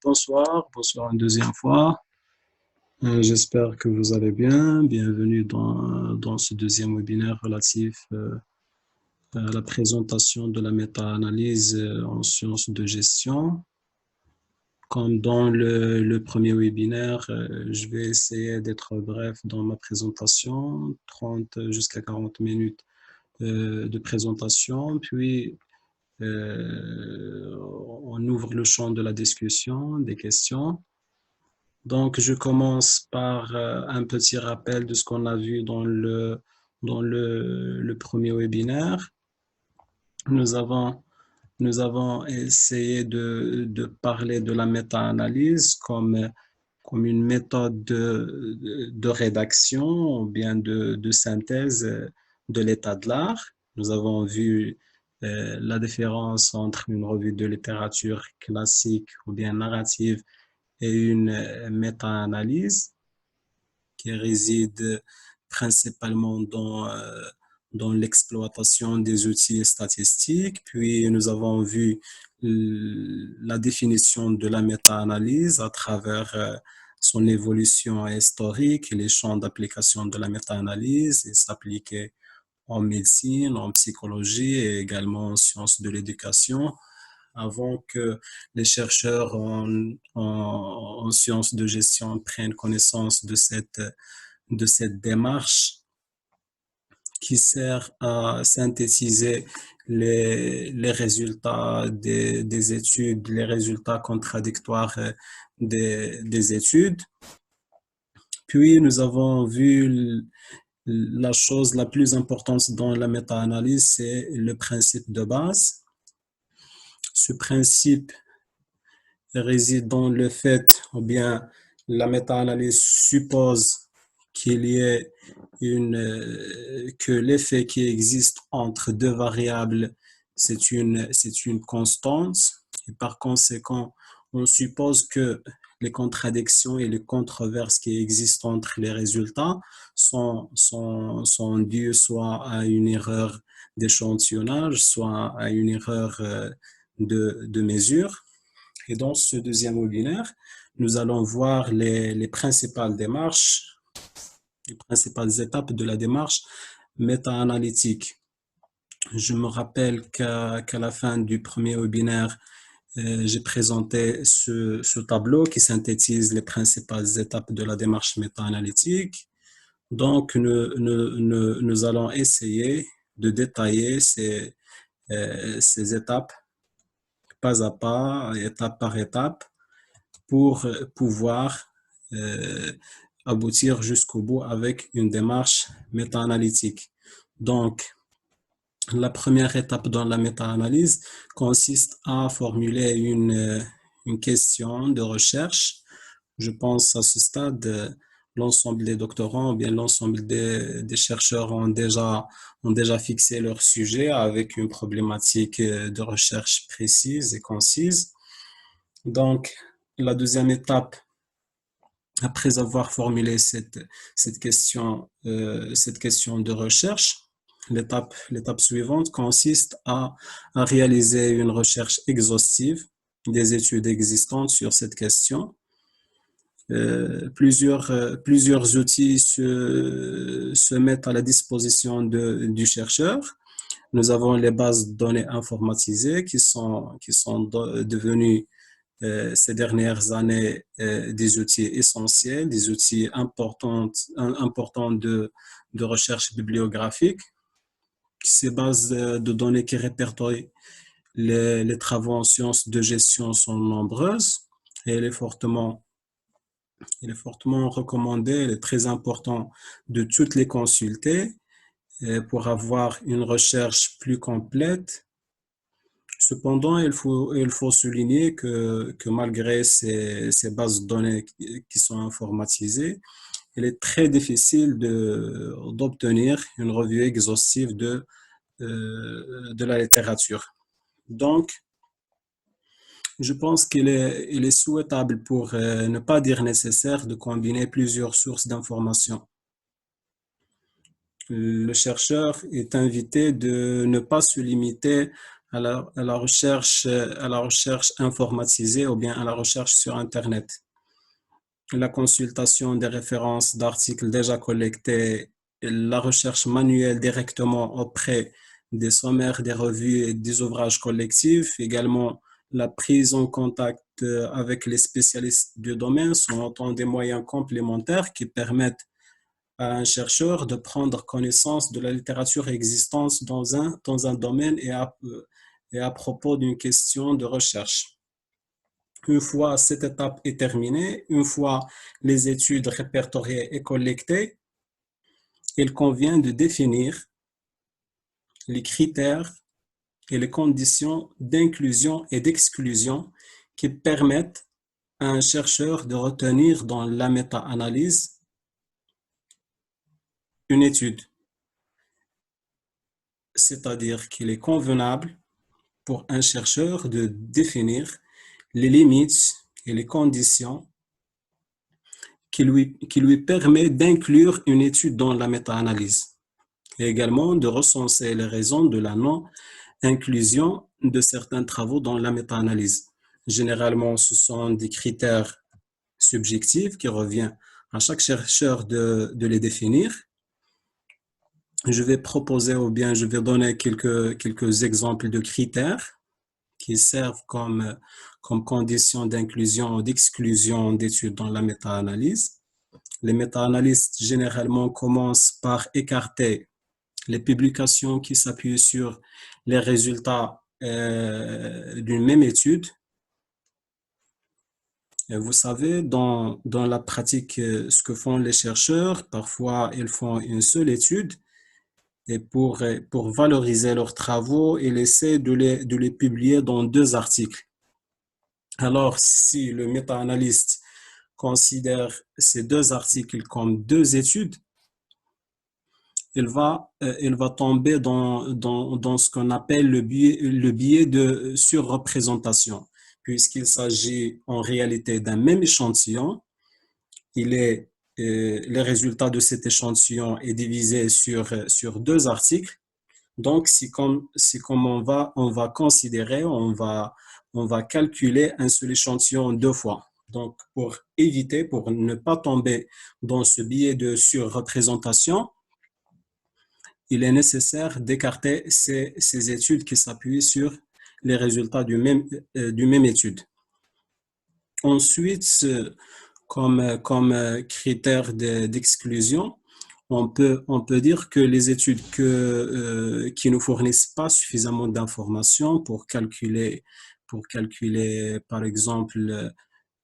Bonsoir une deuxième fois. J'espère que vous allez bien. Bienvenue dans ce deuxième webinaire relatif à la présentation de la méta-analyse en sciences de gestion. Comme dans le premier webinaire, je vais essayer d'être bref dans ma présentation, 30 jusqu'à 40 minutes de présentation, puis on ouvre le champ de la discussion, des questions. Donc, je commence par un petit rappel de ce qu'on a vu dans le premier webinaire. Nous avons, nous avons essayé de parler de la méta-analyse comme une méthode de rédaction ou bien de synthèse de l'état de l'art. Nous avons vu la différence entre une revue de littérature classique ou bien narrative et une méta-analyse qui réside principalement dans l'exploitation des outils statistiques. Puis nous avons vu la définition de la méta-analyse à travers son évolution historique et les champs d'application de la méta-analyse et s'appliquer en médecine, en psychologie et également en sciences de l'éducation avant que les chercheurs en sciences de gestion prennent connaissance de cette démarche qui sert à synthétiser les résultats des études, les résultats contradictoires des études. Puis, nous avons vu la chose la plus importante dans la méta-analyse, c'est le principe de base. Ce principe réside dans le fait, ou bien la méta-analyse suppose qu'il y ait que l'effet qui existe entre deux variables, c'est une constante. Et par conséquent, on suppose que les contradictions et les controverses qui existent entre les résultats sont dues soit à une erreur d'échantillonnage, soit à une erreur de mesure. Et dans ce deuxième webinaire, nous allons voir les principales démarches, les principales étapes de la démarche méta-analytique. Je me rappelle qu'à la fin du premier webinaire, j'ai présenté ce tableau qui synthétise les principales étapes de la démarche méta-analytique. Donc, nous allons essayer de détailler ces étapes pas à pas, étape par étape, pour pouvoir aboutir jusqu'au bout avec une démarche méta-analytique. Donc, la première étape dans la méta-analyse consiste à formuler une question de recherche. Je pense à ce stade, l'ensemble des doctorants ou bien l'ensemble des chercheurs ont déjà fixé leur sujet avec une problématique de recherche précise et concise. Donc, la deuxième étape, après avoir formulé cette question de recherche, l'étape suivante consiste à réaliser une recherche exhaustive des études existantes sur cette question. Plusieurs outils se mettent à la disposition du chercheur. Nous avons les bases de données informatisées qui sont devenues ces dernières années des outils essentiels, des outils importants de recherche bibliographique. Ces bases de données qui répertorient les travaux en sciences de gestion sont nombreuses et il est fortement recommandé, il est très important de toutes les consulter pour avoir une recherche plus complète. Cependant, il faut souligner que malgré ces bases de données qui sont informatisées, il est très difficile d'obtenir une revue exhaustive de la littérature. Donc, je pense qu'il est souhaitable, pour ne pas dire nécessaire, de combiner plusieurs sources d'informations. Le chercheur est invité de ne pas se limiter à la recherche informatisée ou bien à la recherche sur Internet. La consultation des références d'articles déjà collectés, la recherche manuelle directement auprès des sommaires, des revues et des ouvrages collectifs, également la prise en contact avec les spécialistes du domaine sont autant des moyens complémentaires qui permettent à un chercheur de prendre connaissance de la littérature existante dans un domaine et à propos d'une question de recherche. Une fois cette étape est terminée, une fois les études répertoriées et collectées, il convient de définir les critères et les conditions d'inclusion et d'exclusion qui permettent à un chercheur de retenir dans la méta-analyse une étude. C'est-à-dire qu'il est convenable pour un chercheur de définir les limites et les conditions qui lui permet d'inclure une étude dans la méta-analyse et également de recenser les raisons de la non-inclusion de certains travaux dans la méta-analyse. Généralement, ce sont des critères subjectifs qui reviennent à chaque chercheur de les définir. Je vais proposer ou bien je vais donner quelques exemples de critères qui servent comme condition d'inclusion ou d'exclusion d'études dans la méta-analyse. Les méta-analystes généralement commencent par écarter les publications qui s'appuient sur les résultats d'une même étude. Et vous savez, dans la pratique, ce que font les chercheurs, parfois ils font une seule étude et pour valoriser leurs travaux, ils essaient de les publier dans deux articles. Alors, si le méta-analyste considère ces deux articles comme deux études, il va tomber dans ce qu'on appelle le biais de surreprésentation, puisqu'il s'agit en réalité d'un même échantillon. Les résultats de cet échantillon est divisé sur deux articles. Donc, c'est comme on va considérer, on va calculer un seul échantillon deux fois. Donc, pour ne pas tomber dans ce biais de surreprésentation, il est nécessaire d'écarter ces études qui s'appuient sur les résultats du même étude. Ensuite, comme critère d'exclusion, on peut dire que les études qui ne fournissent pas suffisamment d'informations pour calculer, par exemple,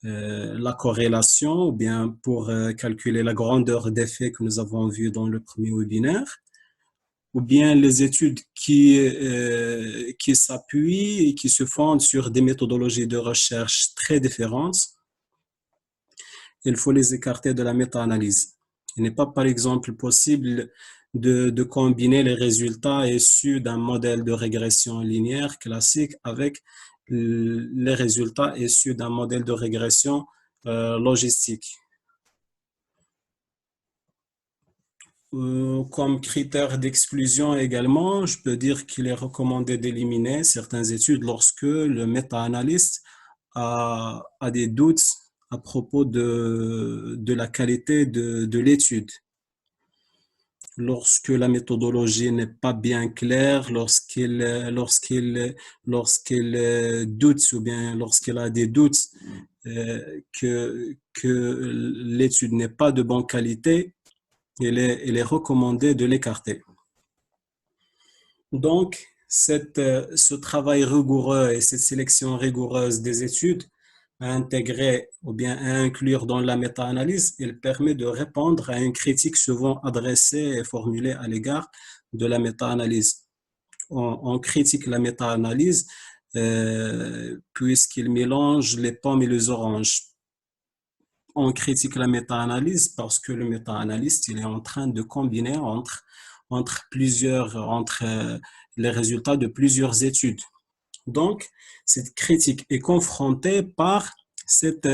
la corrélation ou bien pour calculer la grandeur d'effet que nous avons vu dans le premier webinaire, ou bien les études qui s'appuient et qui se fondent sur des méthodologies de recherche très différentes, il faut les écarter de la méta-analyse. Il n'est pas, par exemple, possible de combiner les résultats issus d'un modèle de régression linéaire classique avec les résultats issus d'un modèle de régression logistique. Comme critère d'exclusion également, je peux dire qu'il est recommandé d'éliminer certaines études lorsque le méta-analyste a des doutes à propos de la qualité de l'étude. Lorsque la méthodologie n'est pas bien claire, lorsqu'il doute ou bien lorsqu'il a des doutes que l'étude n'est pas de bonne qualité, il est recommandé de l'écarter. Donc, ce travail rigoureux et cette sélection rigoureuse des études à intégrer ou bien à inclure dans la méta-analyse, il permet de répondre à une critique souvent adressée et formulée à l'égard de la méta-analyse. On critique la méta-analyse puisqu'il mélange les pommes et les oranges. On critique la méta-analyse parce que le méta-analyste il est en train de combiner entre les résultats de plusieurs études. Donc, cette critique est confrontée par cette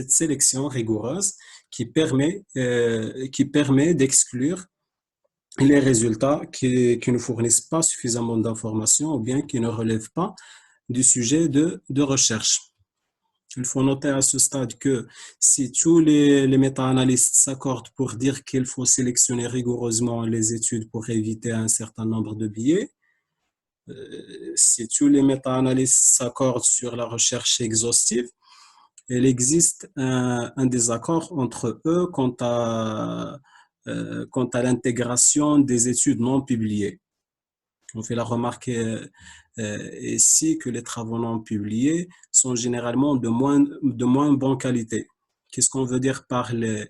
sélection rigoureuse qui permet d'exclure les résultats qui ne fournissent pas suffisamment d'informations ou bien qui ne relèvent pas du sujet de recherche. Il faut noter à ce stade que si tous les méta-analystes s'accordent pour dire qu'il faut sélectionner rigoureusement les études pour éviter un certain nombre de biais, si tous les méta-analystes s'accordent sur la recherche exhaustive, il existe un désaccord entre eux quant à l'intégration des études non publiées. On fait la remarque ici que les travaux non publiés sont généralement de moins bonne qualité. Qu'est-ce qu'on veut dire par les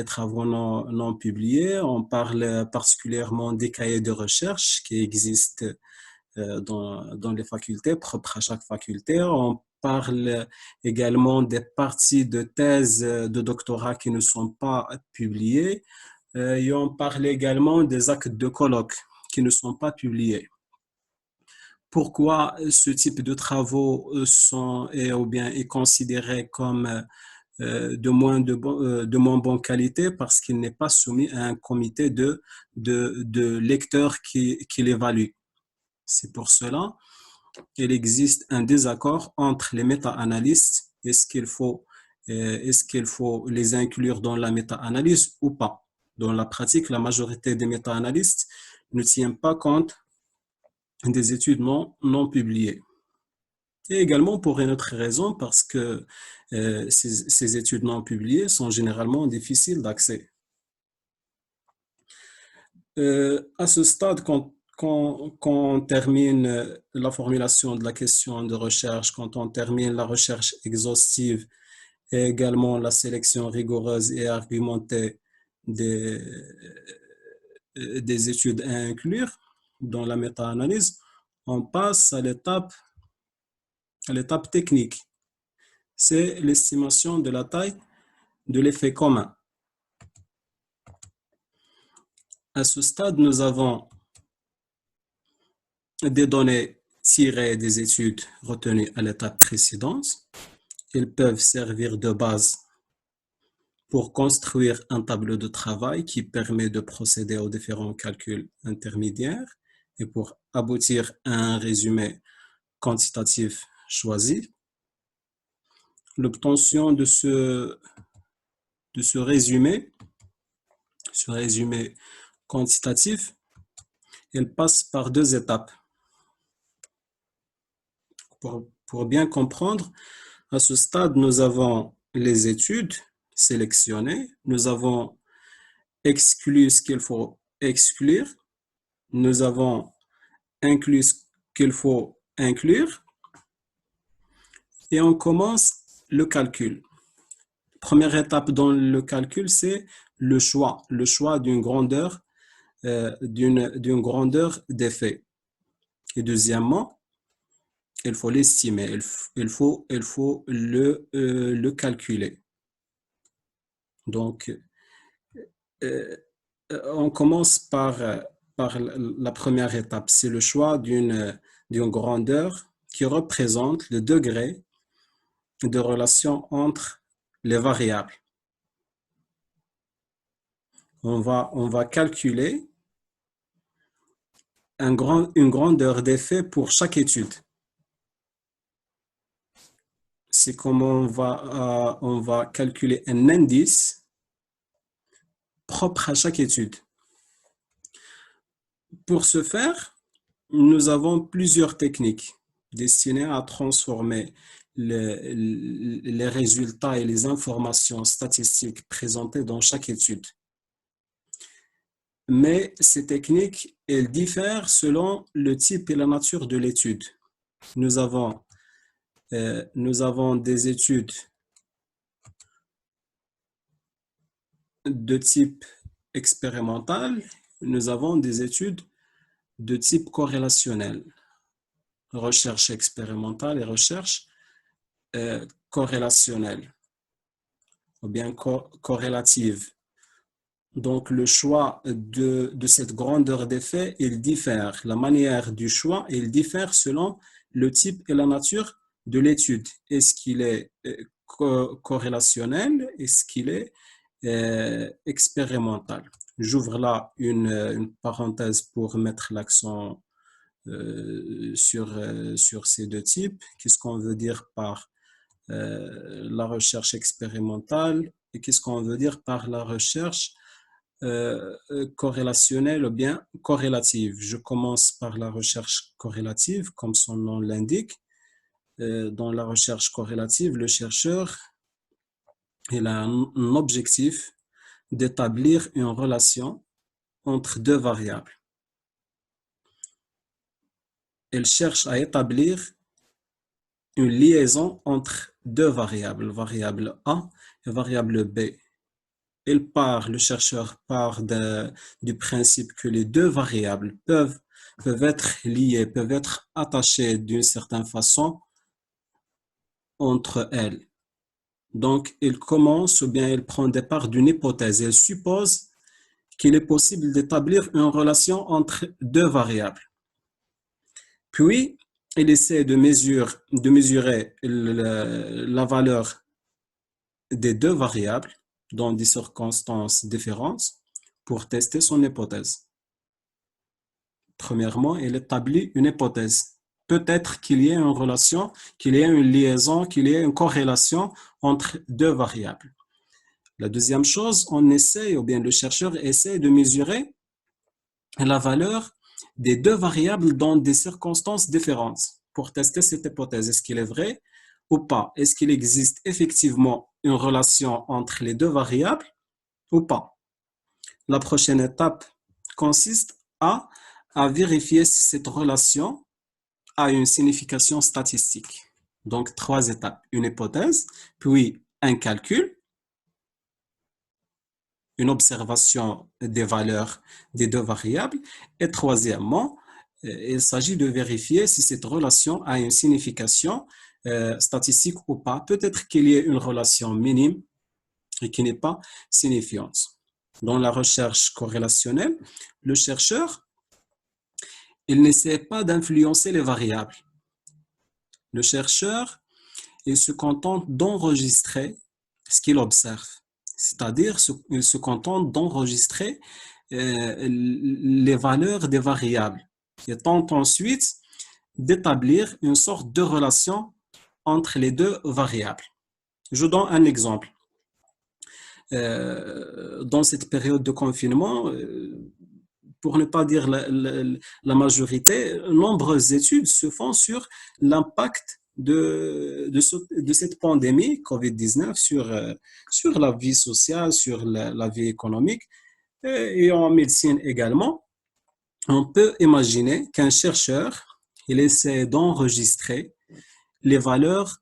travaux non publiés? On parle particulièrement des cahiers de recherche qui existent dans les facultés, propres à chaque faculté. On parle également des parties de thèse de doctorat qui ne sont pas publiées. Et on parle également des actes de colloque qui ne sont pas publiés. Pourquoi ce type de travaux ou bien est considéré comme de moins bonne qualité? Parce qu'il n'est pas soumis à un comité de lecteurs qui l'évalue. C'est pour cela qu'il existe un désaccord entre les méta-analystes. Est-ce qu'il faut les inclure dans la méta-analyse ou pas? Dans la pratique, la majorité des méta-analystes ne tiennent pas compte des études non publiées. Et également pour une autre raison, parce que ces études non publiées sont généralement difficiles d'accès. À ce stade, quand on termine la formulation de la question de recherche, quand on termine la recherche exhaustive et également la sélection rigoureuse et argumentée des, des études à inclure dans la méta-analyse, on passe à l'étape technique. C'est l'estimation de la taille de l'effet commun. À ce stade, nous avons des données tirées des études retenues à l'étape précédente. Ils peuvent servir de base pour construire un tableau de travail qui permet de procéder aux différents calculs intermédiaires et pour aboutir à un résumé quantitatif choisi. L'obtention de ce résumé quantitatif, elle passe par deux étapes. Pour bien comprendre, à ce stade, nous avons les études sélectionnées, nous avons exclu ce qu'il faut exclure, nous avons inclus ce qu'il faut inclure, et on commence le calcul. Première étape dans le calcul, c'est le choix d'une grandeur d'effet. Et deuxièmement, il faut l'estimer, il faut le calculer. Donc, on commence par la première étape, c'est le choix d'une grandeur qui représente le degré de relation entre les variables. On va calculer une grandeur d'effet pour chaque étude. C'est comme on va calculer un indice propre à chaque étude. Pour ce faire, nous avons plusieurs techniques destinées à transformer les résultats et les informations statistiques présentées dans chaque étude. Mais ces techniques, elles diffèrent selon le type et la nature de l'étude. Nous avons des études de type expérimental, nous avons des études de type corrélationnel, recherche expérimentale et recherche corrélationnelle ou bien corrélative. Donc, le choix de cette grandeur d'effet, il diffère. La manière du choix, il diffère selon le type et la nature de l'étude. Est-ce qu'il est corrélationnel? Est-ce qu'il est expérimental? J'ouvre là une parenthèse pour mettre l'accent sur ces deux types. Qu'est-ce qu'on veut dire par la recherche expérimentale et qu'est-ce qu'on veut dire par la recherche corrélationnelle ou bien corrélative. Je commence par la recherche corrélative, comme son nom l'indique. Dans la recherche corrélative, le chercheur il a un objectif d'établir une relation entre deux variables. Il cherche à établir une liaison entre deux variables, variable A et variable B. Le chercheur part du principe que les deux variables peuvent être liées, peuvent être attachées d'une certaine façon entre elles. Donc, il commence ou bien il prend départ d'une hypothèse. Il suppose qu'il est possible d'établir une relation entre deux variables. Puis, il essaie de mesurer la valeur des deux variables dans des circonstances différentes pour tester son hypothèse. Premièrement, il établit une hypothèse. Peut-être qu'il y ait une relation, qu'il y ait une liaison, qu'il y ait une corrélation entre deux variables. La deuxième chose, on essaie, ou bien le chercheur essaie de mesurer la valeur des deux variables dans des circonstances différentes pour tester cette hypothèse. Est-ce qu'il est vrai ou pas? Est-ce qu'il existe effectivement une relation entre les deux variables ou pas? La prochaine étape consiste à vérifier si cette relation a une signification statistique. Donc, 3 étapes. Une hypothèse, puis un calcul, une observation des valeurs des deux variables. Et troisièmement, il s'agit de vérifier si cette relation a une signification statistique ou pas. Peut-être qu'il y ait une relation minime et qui n'est pas signifiante. Dans la recherche corrélationnelle, le chercheur, il n'essaie pas d'influencer les variables. Le chercheur, il se contente d'enregistrer ce qu'il observe. C'est-à-dire, il se contente d'enregistrer les valeurs des variables et tente ensuite d'établir une sorte de relation entre les deux variables. Je donne un exemple. Dans cette période de confinement, pour ne pas dire la majorité, nombreuses études se font sur l'impact de cette pandémie COVID-19 sur la vie sociale, sur la vie économique et en médecine également. On peut imaginer qu'un chercheur, il essaie d'enregistrer les valeurs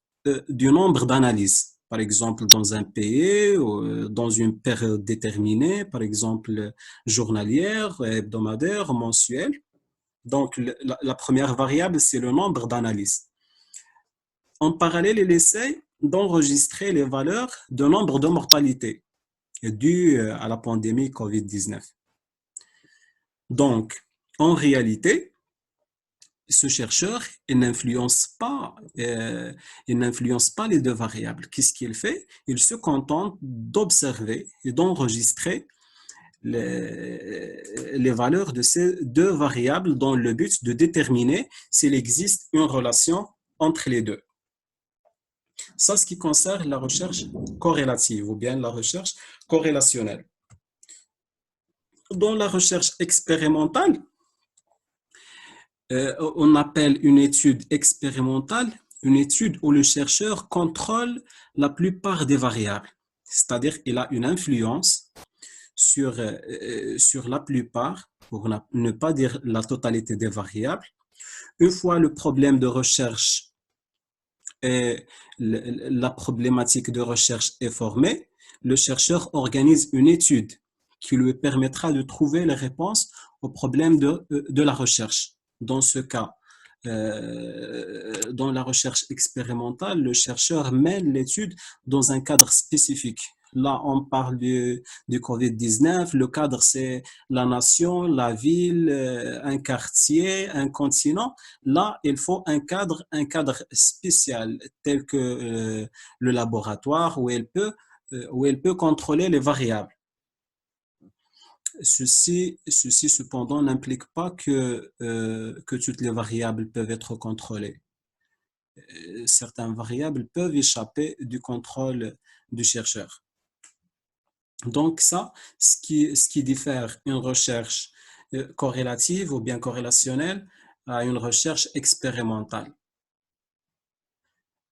du nombre d'analyses. Par exemple, dans un pays ou dans une période déterminée, par exemple journalière, hebdomadaire, mensuelle. Donc, la première variable, c'est le nombre d'analyses. En parallèle, il essaie d'enregistrer les valeurs de nombre de mortalités dues à la pandémie COVID-19. Donc, en réalité, ce chercheur, il n'influence pas les deux variables. Qu'est-ce qu'il fait? Il se contente d'observer et d'enregistrer les valeurs de ces deux variables dans le but de déterminer s'il existe une relation entre les deux. Ça, ce qui concerne la recherche corrélative ou bien la recherche corrélationnelle. Dans la recherche expérimentale, on appelle une étude expérimentale une étude où le chercheur contrôle la plupart des variables. C'est-à-dire qu'il a une influence sur la plupart, pour ne pas dire la totalité des variables. Une fois le problème de recherche et la problématique de recherche est formée, le chercheur organise une étude qui lui permettra de trouver les réponses aux problèmes de la recherche. Dans ce cas, dans la recherche expérimentale, le chercheur mène l'étude dans un cadre spécifique. Là, on parle du COVID-19. Le cadre, c'est la nation, la ville, un quartier, un continent. Là, il faut un cadre spécial, tel que le laboratoire, où elle peut contrôler les variables. Ceci cependant n'implique pas que toutes les variables peuvent être contrôlées. Certaines variables peuvent échapper du contrôle du chercheur. Donc ça, ce qui diffère une recherche corrélative ou bien corrélationnelle à une recherche expérimentale.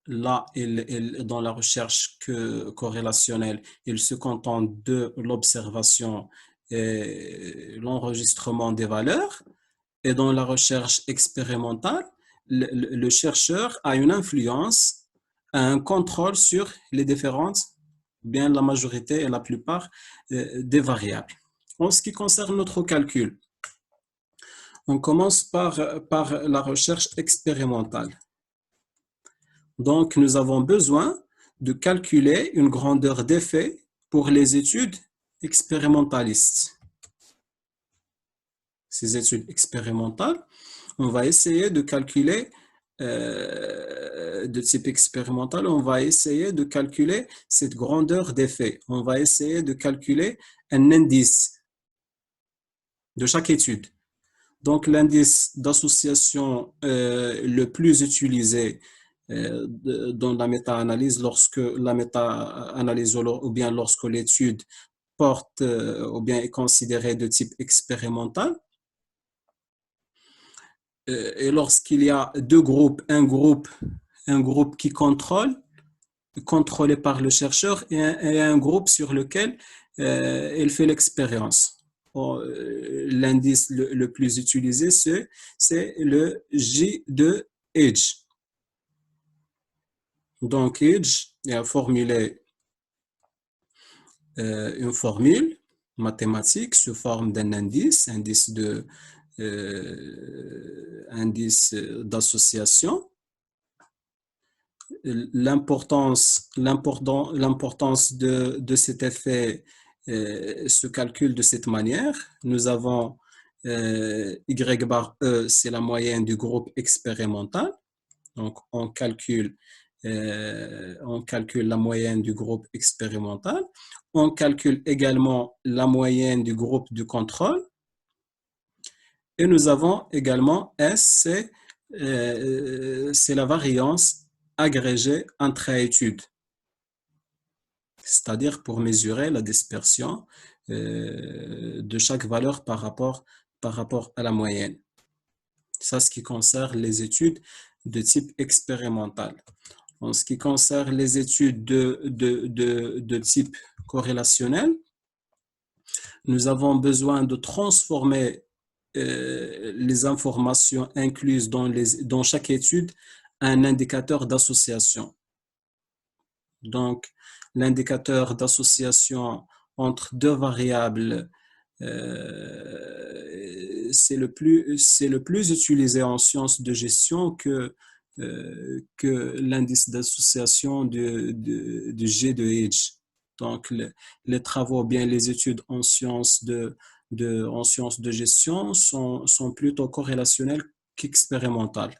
Là, dans la recherche corrélationnelle, il se contente de l'observation et l'enregistrement des valeurs. Et dans la recherche expérimentale, le chercheur a une influence, un contrôle sur les différentes, bien la majorité et la plupart des variables. En ce qui concerne notre calcul, on commence par la recherche expérimentale. Donc, nous avons besoin de calculer une grandeur d'effet pour les études expérimentalistes. Ces études expérimentales, on va essayer de calculer de type expérimental, on va essayer de calculer cette grandeur d'effet. On va essayer de calculer un indice de chaque étude. Donc, l'indice d'association le plus utilisé dans la méta-analyse, lorsque la méta-analyse ou bien lorsque l'étude porte ou bien est considérée de type expérimental, et lorsqu'il y a deux groupes, un groupe qui contrôlé par le chercheur, et un groupe sur lequel il fait l'expérience. L'indice le plus utilisé, c'est le J de Edge. Donc, Edge a formulé une formule mathématique sous forme d'un indice d'association. L'importance de cet effet se calcule de cette manière. Nous avons Y bar E, c'est la moyenne du groupe expérimental. Donc, on calcule la moyenne du groupe expérimental. On calcule également la moyenne du groupe de contrôle. Et nous avons également S, c'est la variance agrégée intra-étude, c'est-à-dire pour mesurer la dispersion de chaque valeur par rapport à la moyenne. Ça, ce qui concerne les études de type expérimental. En ce qui concerne les études de type corrélationnel, nous avons besoin de transformer les informations incluses dans chaque étude en un indicateur d'association. Donc, l'indicateur d'association entre deux variables, c'est le plus utilisé en sciences de gestion que l'indice d'association de G de Edge. Donc, les travaux, bien les études en sciences de gestion sont plutôt corrélationnelles qu'expérimentales.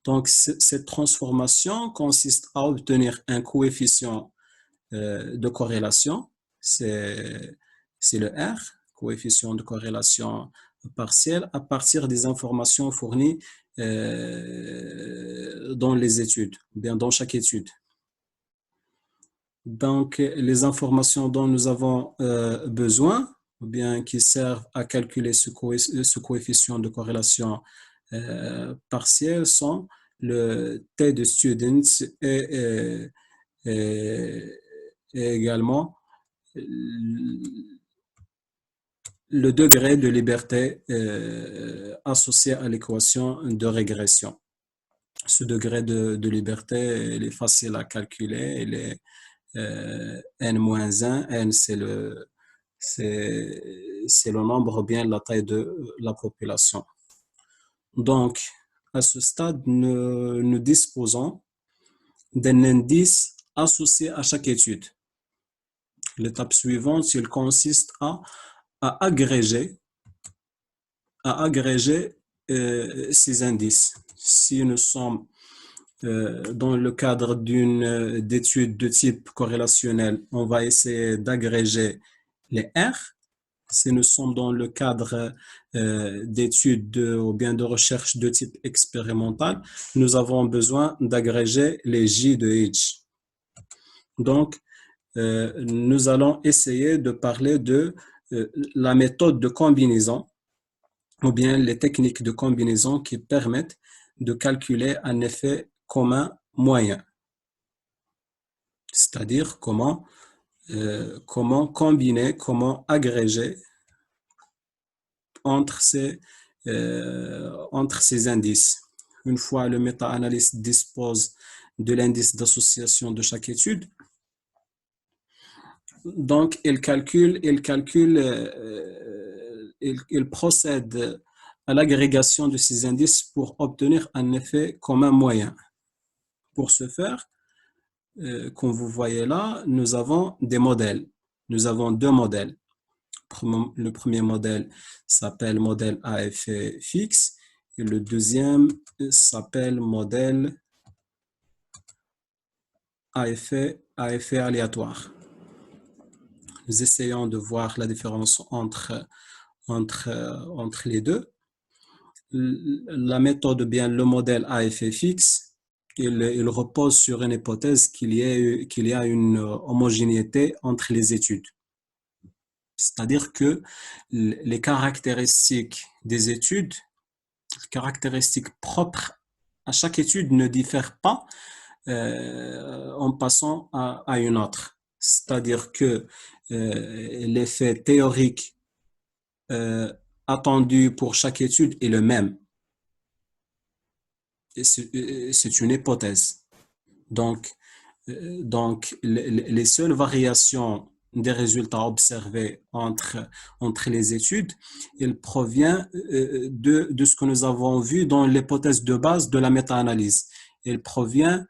Donc, cette transformation consiste à obtenir un coefficient de corrélation, c'est le R, coefficient de corrélation partielle, à partir des informations fournies dans les études, bien dans chaque étude. Donc, les informations dont nous avons besoin, ou bien qui servent à calculer ce coefficient de corrélation partielle, sont le T de students et également le degré de liberté associé à l'équation de régression. Ce degré de liberté, il est facile à calculer, il est n-1, n c'est le nombre, bien la taille de la population. Donc, à ce stade, nous disposons d'un indice associé à chaque étude. L'étape suivante, il consiste à agréger ces indices. Si nous sommes dans le cadre d'une étude de type corrélationnel, on va essayer d'agréger les R. si nous sommes dans le cadre d'études ou bien de recherche de type expérimental, nous avons besoin d'agréger les J de H. Donc, nous allons essayer de parler de la méthode de combinaison ou bien les techniques de combinaison qui permettent de calculer un effet commun moyen. C'est-à-dire comment combiner, comment agréger entre ces indices. Une fois le méta-analyste dispose de l'indice d'association de chaque étude, donc il procède à l'agrégation de ces indices pour obtenir un effet commun moyen. Pour ce faire, comme vous voyez là, nous avons des modèles. Nous avons deux modèles. Le premier modèle s'appelle modèle à effet fixe et le deuxième s'appelle modèle à effet aléatoire. Nous essayons de voir la différence entre les deux. La méthode, bien le modèle à effet fixe, il repose sur une hypothèse qu'il y a une homogénéité entre les études. C'est-à-dire que les caractéristiques des études, les caractéristiques propres à chaque étude ne diffèrent pas en passant à une autre. C'est-à-dire que l'effet théorique attendu pour chaque étude est le même. C'est une hypothèse. Donc les seules variations des résultats observés entre les études, il provient de ce que nous avons vu dans l'hypothèse de base de la méta-analyse. Il provient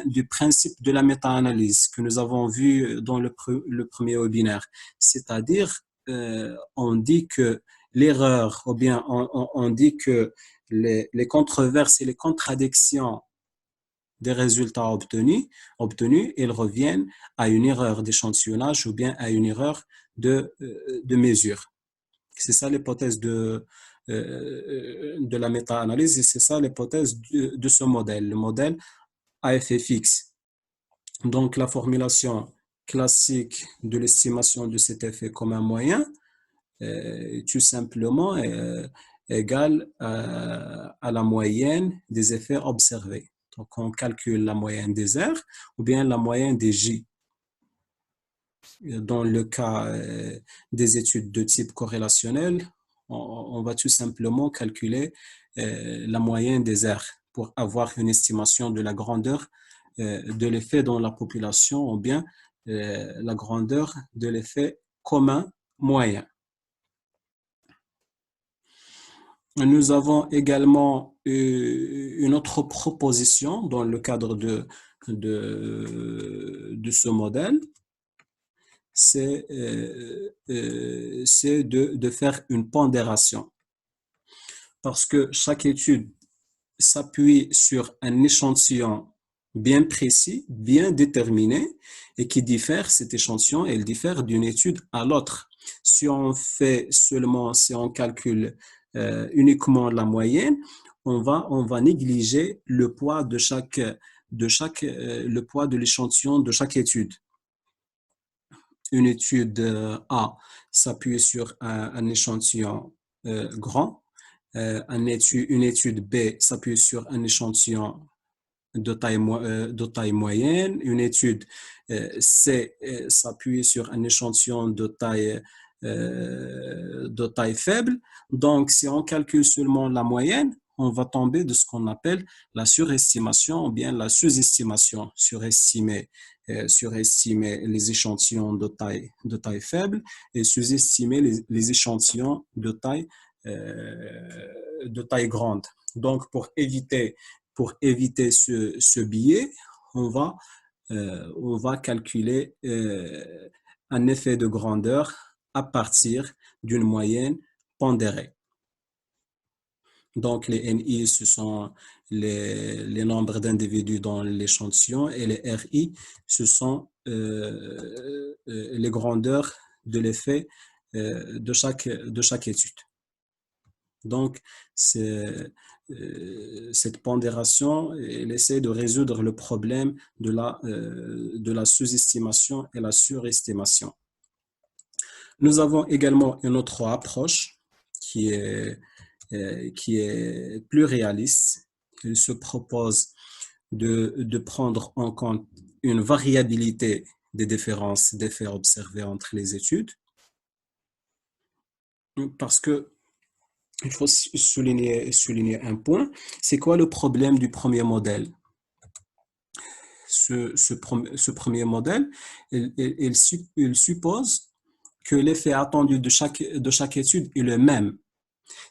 du principe de la méta-analyse que nous avons vu dans le premier webinaire. C'est-à-dire, on dit que l'erreur, ou bien on dit que les controverses et les contradictions des résultats obtenus, ils reviennent à une erreur d'échantillonnage ou bien à une erreur de mesure. C'est ça l'hypothèse de la méta-analyse et c'est ça l'hypothèse de ce modèle, le modèle à effet fixe. Donc, la formulation classique de l'estimation de cet effet commun moyen est tout simplement égale à la moyenne des effets observés. Donc, on calcule la moyenne des R ou bien la moyenne des J. Dans le cas des études de type corrélationnel, on va tout simplement calculer la moyenne des R pour avoir une estimation de la grandeur de l'effet dans la population ou bien la grandeur de l'effet commun moyen. Nous avons également une autre proposition dans le cadre de ce modèle, c'est de faire une pondération. Parce que chaque étude s'appuie sur un échantillon bien précis, bien déterminé, et qui diffère, cet échantillon, il diffère d'une étude à l'autre. Si on calcule uniquement la moyenne, on va négliger le poids le poids de l'échantillon de chaque étude. Une étude A s'appuie sur un échantillon grand, une étude B s'appuie sur un échantillon de taille moyenne, une étude C s'appuie sur un échantillon de taille faible. Donc, si on calcule seulement la moyenne, on va tomber de ce qu'on appelle la surestimation ou bien la sous-estimation. Surestimer les échantillons de taille faible et sous-estimer les échantillons de taille grande. Donc, pour éviter ce biais, on va calculer un effet de grandeur à partir d'une moyenne pondérée. Donc, les NI, ce sont les nombres d'individus dans l'échantillon et les RI, ce sont les grandeurs de l'effet de chaque étude. Donc, cette pondération, elle essaie de résoudre le problème de la sous-estimation et la surestimation. Nous avons également une autre approche qui est plus réaliste. Il se propose de prendre en compte une variabilité des différences d'effets observés entre les études, parce que il faut souligner un point. C'est quoi le problème du premier modèle? Ce premier modèle, il suppose que l'effet attendu de chaque étude est le même.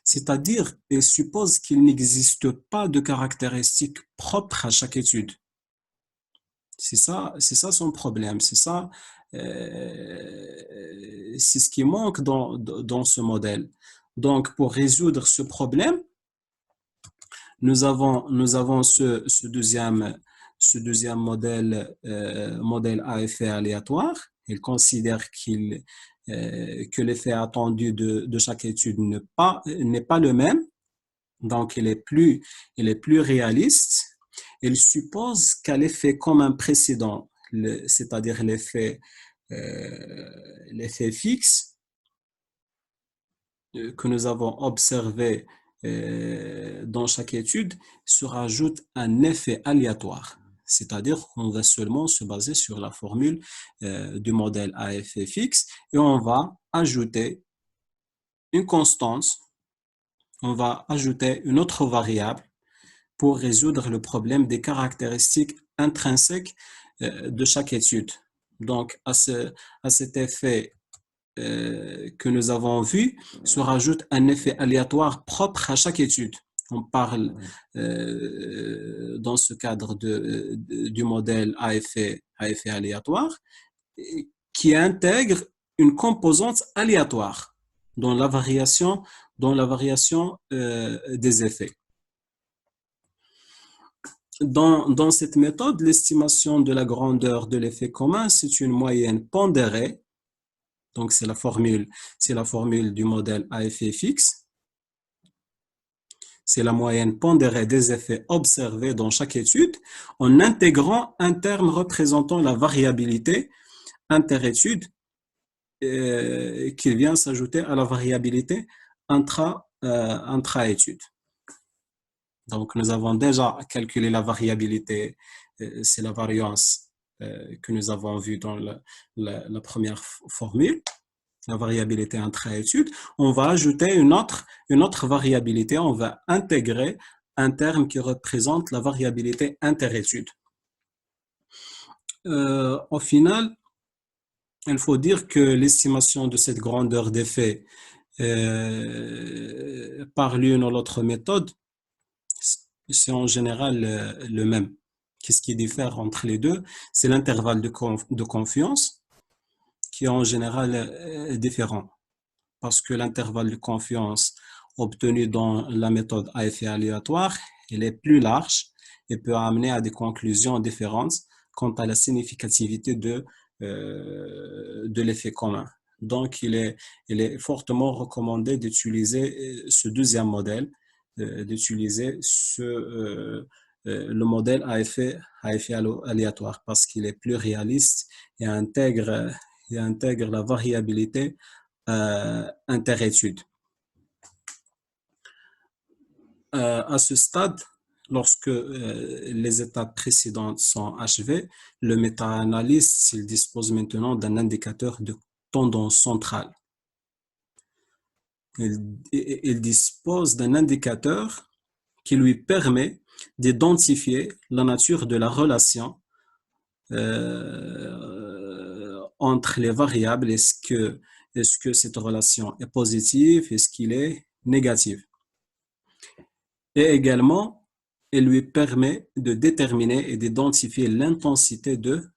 C'est-à-dire, il suppose qu'il n'existe pas de caractéristiques propres à chaque étude. C'est ça son problème. C'est ce qui manque dans ce modèle. Donc, pour résoudre ce problème, nous avons ce deuxième modèle, modèle à effet aléatoire. Il considère que l'effet attendu de chaque étude n'est pas le même. Donc, il est plus réaliste. Il suppose qu'à l'effet commun précédent, c'est-à-dire l'effet fixe que nous avons observé dans chaque étude, se rajoute un effet aléatoire. C'est-à-dire qu'on va seulement se baser sur la formule du modèle à effet fixe et on va ajouter une constante, on va ajouter une autre variable pour résoudre le problème des caractéristiques intrinsèques de chaque étude. Donc, à cet effet que nous avons vu, se rajoute un effet aléatoire propre à chaque étude. On parle dans ce cadre du modèle à effet aléatoire qui intègre une composante aléatoire dans la variation des effets. Dans cette méthode, l'estimation de la grandeur de l'effet commun, c'est une moyenne pondérée. Donc, c'est la formule du modèle à effet fixe. C'est la moyenne pondérée des effets observés dans chaque étude en intégrant un terme représentant la variabilité interétude qui vient s'ajouter à la variabilité intra-étude. Donc, nous avons déjà calculé la variabilité, c'est la variance que nous avons vue dans la première formule, la variabilité intra-étude. On va ajouter une autre variabilité, on va intégrer un terme qui représente la variabilité interétude. Au final, il faut dire que l'estimation de cette grandeur d'effet par l'une ou l'autre méthode, c'est en général le même. Qu'est-ce qui diffère entre les deux? C'est l'intervalle de confiance qui est en général différent. Parce que l'intervalle de confiance obtenu dans la méthode à effet aléatoire, il est plus large et peut amener à des conclusions différentes quant à la significativité de l'effet commun. Donc, il est fortement recommandé d'utiliser ce deuxième modèle, d'utiliser le modèle à effet aléatoire parce qu'il est plus réaliste et intègre la variabilité interétude. À ce stade, lorsque les étapes précédentes sont achevées, le méta-analyste dispose maintenant d'un indicateur de tendance centrale. Il dispose d'un indicateur qui lui permet d'identifier la nature de la relation entre les variables. Est-ce que cette relation est positive? Est-ce qu'il est négatif? Et également, il lui permet de déterminer et d'identifier l'intensité de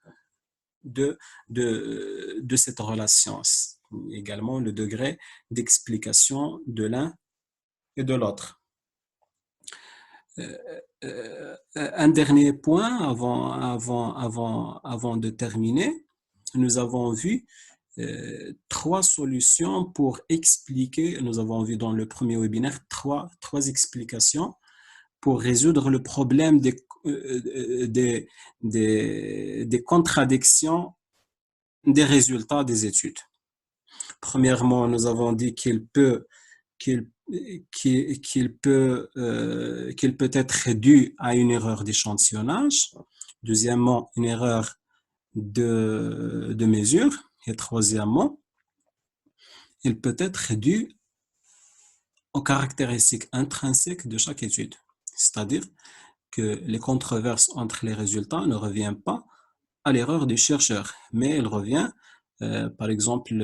cette relation. Également, le degré d'explication de l'un et de l'autre. Un dernier point avant de terminer, nous avons vu trois solutions pour expliquer, nous avons vu dans le premier webinaire, trois explications pour résoudre le problème des contradictions des résultats des études. Premièrement, nous avons dit qu'il peut être dû à une erreur d'échantillonnage. Deuxièmement, une erreur de mesure. Et troisièmement, il peut être dû aux caractéristiques intrinsèques de chaque étude. C'est-à-dire que les controverses entre les résultats ne reviennent pas à l'erreur du chercheur, mais elle revient, par exemple,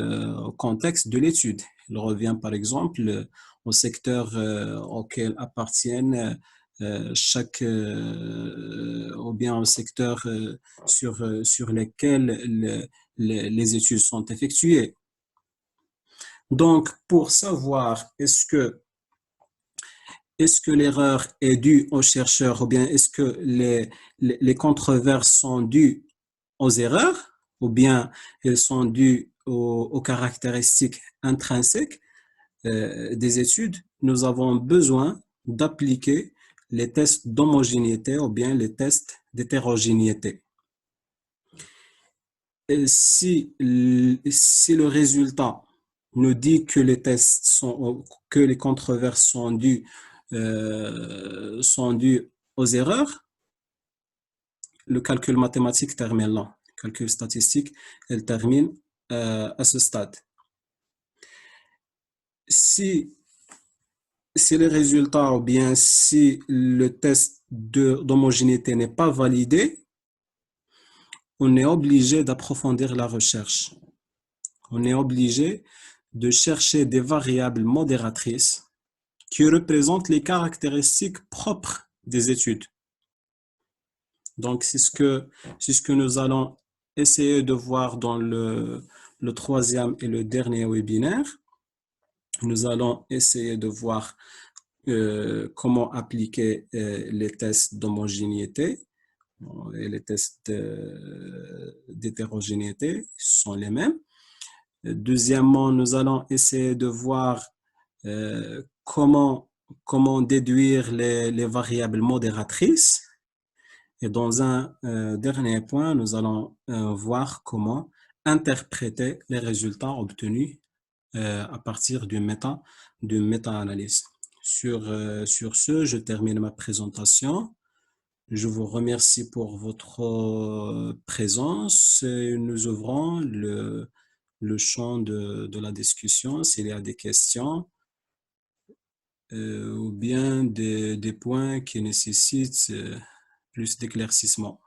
au contexte de l'étude. Elle revient, par exemple, au secteur auquel appartiennent ou bien au secteur sur lesquels les études sont effectuées. Donc, pour savoir est-ce que l'erreur est due au chercheur ou bien est-ce que les controverses sont dues aux erreurs ou bien elles sont dues aux caractéristiques intrinsèques des études, nous avons besoin d'appliquer les tests d'homogénéité ou bien les tests d'hétérogénéité. Si le résultat nous dit que que les controverses sont dues aux erreurs, le calcul mathématique termine là. Le calcul statistique, elle termine à ce stade. Si les résultats ou bien si le test d'homogénéité n'est pas validé, on est obligé d'approfondir la recherche. On est obligé de chercher des variables modératrices qui représentent les caractéristiques propres des études. Donc, c'est ce que nous allons essayer de voir dans le troisième et le dernier webinaire. Nous allons essayer de voir comment appliquer les tests d'homogénéité et les tests d'hétérogénéité sont les mêmes. Deuxièmement, nous allons essayer de voir comment déduire les variables modératrices. Et dans un dernier point, nous allons voir comment interpréter les résultats obtenus à partir d'une méta-analyse. Sur ce, je termine ma présentation. Je vous remercie pour votre présence et nous ouvrons le champ de la discussion s'il y a des questions ou bien des points qui nécessitent plus d'éclaircissement.